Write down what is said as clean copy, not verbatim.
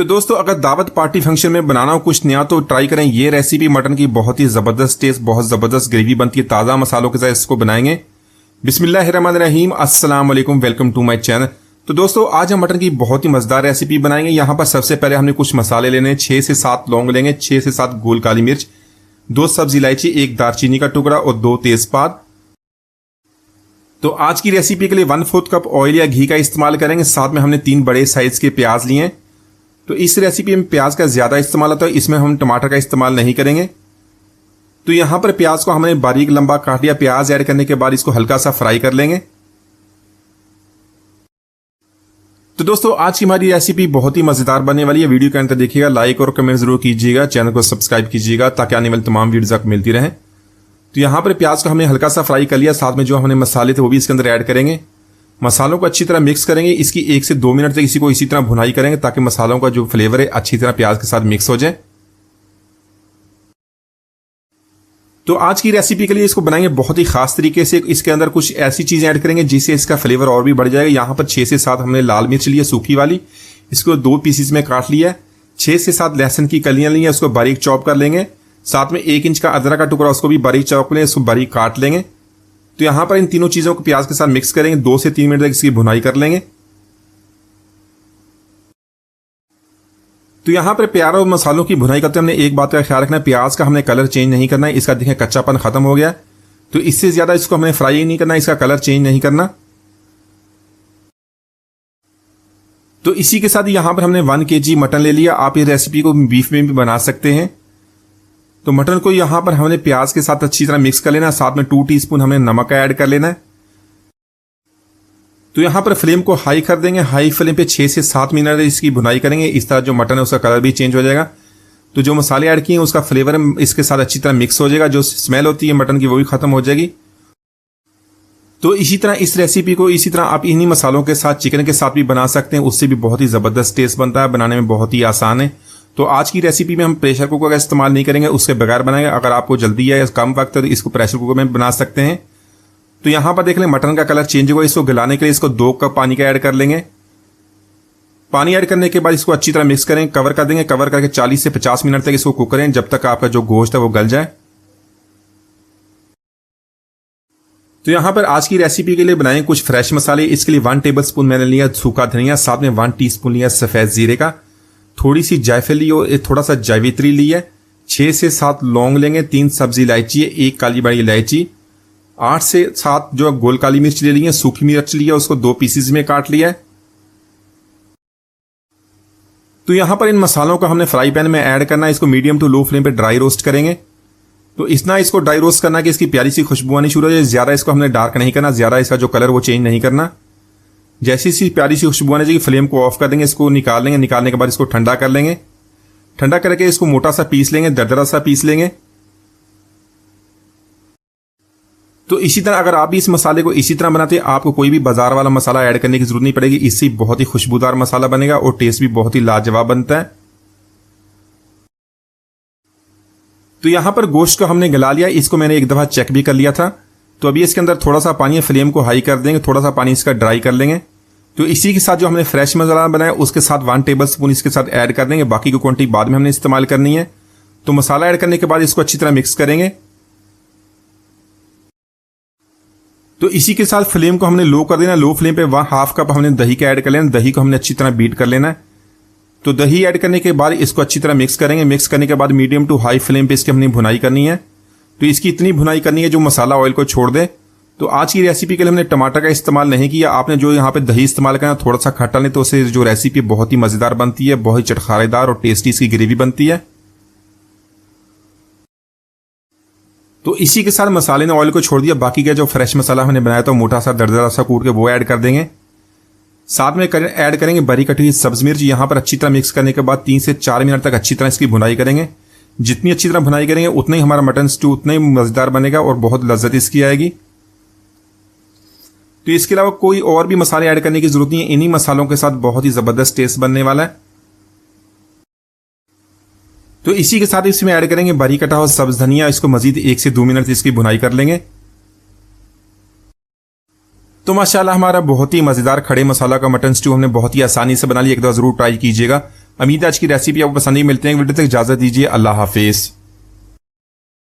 तो दोस्तों अगर दावत पार्टी फंक्शन में बनाना हो कुछ नया तो ट्राई करें ये रेसिपी। मटन की बहुत ही ज़बरदस्त टेस्ट, बहुत ज़बरदस्त ग्रेवी बनती है। ताज़ा मसालों के साथ इसको बनाएंगे। बिस्मिल्लाहिर्रहमानिर्रहीम, अस्सलाम वालेकुम, वेलकम टू माय चैनल। तो दोस्तों आज हम मटन की बहुत ही मज़ेदार रेसिपी बनाएंगे। यहाँ पर सबसे पहले हमने कुछ मसाले लेने हैं। 6 से 7 लौंग लेंगे, 6 से 7 गोल काली मिर्च, 2 सब्जी इलायची, 1 दालचीनी का टुकड़ा और 2 तेजपात। तो आज की रेसिपी के लिए 1/4 कप ऑयल या घी का इस्तेमाल करेंगे। साथ में हमने 3 बड़े साइज के प्याज लिए हैं। तो इस रेसिपी में प्याज का ज़्यादा इस्तेमाल होता है, इसमें हम टमाटर का इस्तेमाल नहीं करेंगे। तो यहाँ पर प्याज को हमने बारीक लंबा काट लिया। प्याज ऐड करने के बाद इसको हल्का सा फ्राई कर लेंगे। तो दोस्तों आज की हमारी रेसिपी बहुत ही मज़ेदार बनने वाली है। वीडियो के अंत तक देखिएगा, लाइक और कमेंट जरूर कीजिएगा, चैनल को सब्सक्राइब कीजिएगा ताकि आने वाली तमाम वीडियोज़ आपको मिलती रहें। तो यहाँ पर प्याज को हमने हल्का सा फ्राई कर लिया। साथ में जो हमने मसाले थे वो भी इसके अंदर ऐड करेंगे। मसालों को अच्छी तरह मिक्स करेंगे। इसकी 1 से 2 मिनट तक इसी को इसी तरह भुनाई करेंगे ताकि मसालों का जो फ्लेवर है अच्छी तरह प्याज के साथ मिक्स हो जाए। तो आज की रेसिपी के लिए इसको बनाएंगे बहुत ही खास तरीके से। इसके अंदर कुछ ऐसी चीजें ऐड करेंगे जिससे इसका फ्लेवर और भी बढ़ जाएगा। यहाँ पर 6 से 7 हमने लाल मिर्च ली है सूखी वाली, इसको 2 पीसेस में काट लिया है। 6 से 7 लहसुन की कलियां ली है, उसको बारीक चॉप कर लेंगे। साथ में 1 इंच का अदरक का टुकड़ा, उसको भी बारीक चॉप लें, इसको बारीक काट लेंगे। तो यहाँ पर इन तीनों चीज़ों को प्याज के साथ मिक्स करेंगे। 2 से 3 मिनट तक इसकी भुनाई कर लेंगे। तो यहाँ पर प्याज और मसालों की भुनाई करते हमने एक बात का ख्याल रखना है, प्याज का हमने कलर चेंज नहीं करना है। इसका देखें कच्चापन खत्म हो गया, तो इससे ज़्यादा इसको हमने फ्राई नहीं करना, इसका कलर चेंज नहीं करना। तो इसी के साथ यहाँ पर हमने 1 kg मटन ले लिया। आप इस रेसिपी को बीफ में भी बना सकते हैं। तो मटन को यहाँ पर हमने प्याज के साथ अच्छी तरह मिक्स कर लेना है। साथ में 2 टीस्पून हमने नमक का ऐड कर लेना है। तो यहाँ पर फ्लेम को हाई कर देंगे। हाई फ्लेम पे 6 से 7 मिनट इसकी भुनाई करेंगे। इस तरह जो मटन है उसका कलर भी चेंज हो जाएगा। तो जो मसाले ऐड किए हैं उसका फ्लेवर इसके साथ अच्छी तरह मिक्स हो जाएगा। जो स्मेल होती है मटन की वो भी खत्म हो जाएगी। तो इसी तरह इस रेसिपी को इसी तरह आप इन्हीं मसालों के साथ चिकन के साथ भी बना सकते हैं, उससे भी बहुत ही ज़बरदस्त टेस्ट बनता है। बनाने में बहुत ही आसान है। तो आज की रेसिपी में हम प्रेशर कुकर का इस्तेमाल नहीं करेंगे, उसके बगैर बनाएंगे। अगर आपको जल्दी है या कम वक्त है तो इसको प्रेशर कुकर में बना सकते हैं। तो यहाँ पर देख लें मटन का कलर चेंज हुआ। इसको गलाने के लिए इसको 2 कप पानी का ऐड कर लेंगे। पानी ऐड करने के बाद इसको अच्छी तरह मिक्स करें, कवर कर देंगे। कवर करके 40 से 50 मिनट तक इसको कुक करें, जब तक आपका जो गोश्त है वो गल जाए। तो यहाँ पर आज की रेसिपी के लिए बनाएंगे कुछ फ्रेश मसाले। इसके लिए 1 टेबलस्पून मैंने लिया सूखा धनिया, साथ में 1 टीस्पून लिया सफ़ेद जीरे का, थोड़ी सी जायफल ली और थोड़ा सा जावित्री ली है। 6 से 7 लौंग लेंगे, 3 सब्जी इलायची है, 1 काली बड़ी इलायची, 8 से 7 जो गोल काली मिर्च ले ली है, सूखी मिर्च लिया, उसको 2 पीसेस में काट लिया है। तो यहाँ पर इन मसालों को हमने फ्राई पैन में ऐड करना है। इसको मीडियम टू लो फ्लेम पे ड्राई रोस्ट करेंगे। तो इतना इसको ड्राई रोस्ट करना कि इसकी प्यारी सी खुशबू आनी शुरू हो जाए। ज़्यादा इसको हमने डार्क नहीं करना, ज़्यादा इसका जो कलर वो चेंज नहीं करना। जैसी सी प्यारी सी खुशबू आने जाएगी फ्लेम को ऑफ कर देंगे। इसको निकाल लेंगे। निकालने के बाद इसको ठंडा कर लेंगे। ठंडा करके इसको मोटा सा पीस लेंगे, दरदरा सा पीस लेंगे। तो इसी तरह अगर आप भी इस मसाले को इसी तरह बनाते हैं, आपको कोई भी बाजार वाला मसाला ऐड करने की जरूरत नहीं पड़ेगी। इससे बहुत ही खुशबूदार मसाला बनेगा और टेस्ट भी बहुत ही लाजवाब बनता है। तो यहां पर गोश्त को हमने गला लिया। इसको मैंने एक दफा चेक भी कर लिया था। तो अभी इसके अंदर थोड़ा सा पानी है, फ्लेम को हाई कर देंगे, थोड़ा सा पानी इसका ड्राई कर लेंगे। तो इसी के साथ जो हमने फ्रेश मसाला बनाया उसके साथ 1 टेबलस्पून इसके साथ ऐड कर देंगे। बाकी की क्वांटिटी बाद में हमने इस्तेमाल करनी है। तो मसाला ऐड करने के बाद इसको अच्छी तरह मिक्स करेंगे। तो इसी के साथ फ्लेम को हमने लो कर देना। लो फ्लेम पे 1/2 कप हमने दही का ऐड कर लेना। दही को हमने अच्छी तरह बीट कर लेना है। तो दही ऐड करने के बाद इसको अच्छी तरह मिक्स करेंगे। मिक्स करने के बाद मीडियम टू हाई फ्लेम पे इसकी हमने भुनाई करनी है। तो इसकी इतनी भुनाई करनी है जो मसाला ऑयल को छोड़ दे। तो आज की रेसिपी के लिए हमने टमाटर का इस्तेमाल नहीं किया। आपने जो यहाँ पे दही इस्तेमाल करना थोड़ा सा खट्टा नहीं, तो उससे जो रेसिपी बहुत ही मज़ेदार बनती है, बहुत ही चटखारेदार और टेस्टी इसकी ग्रेवी बनती है। तो इसी के साथ मसाले ने ऑयल को छोड़ दिया। बाकी का जो फ्रेश मसाला हमने बनाया था मोटा सा दरदरा सा कूट के वो ऐड कर देंगे। साथ में ऐड करेंगे बारीक कटी हुई सब्ज मिर्च। यहाँ पर अच्छी तरह मिक्स करने के बाद 3 से 4 मिनट तक अच्छी तरह इसकी भुनाई करेंगे। जितनी अच्छी तरह भुनाई करेंगे उतना ही हमारा मटन स्टू उतना ही मज़ेदार बनेगा और बहुत लज्जत इसकी आएगी। तो इसके अलावा कोई और भी मसाले ऐड करने की जरूरत नहीं है। इन्हीं मसालों के साथ बहुत ही ज़बरदस्त टेस्ट बनने वाला है। तो इसी के साथ इसमें ऐड करेंगे बारीक कटा हुआ सब्ज धनिया। इसको मजीद 1 से 2 मिनट इसकी भुनाई कर लेंगे। तो माशाल्लाह हमारा बहुत ही मज़ेदार खड़े मसाला का मटन स्टू हमने बहुत ही आसानी से बना लिया। एक बार ज़रूर ट्राई कीजिएगा। उम्मीद है आज की रेसिपी आपको पसंद ही। मिलते हैं वीडियो तक, इजाजत दीजिए, अल्लाह हाफिज।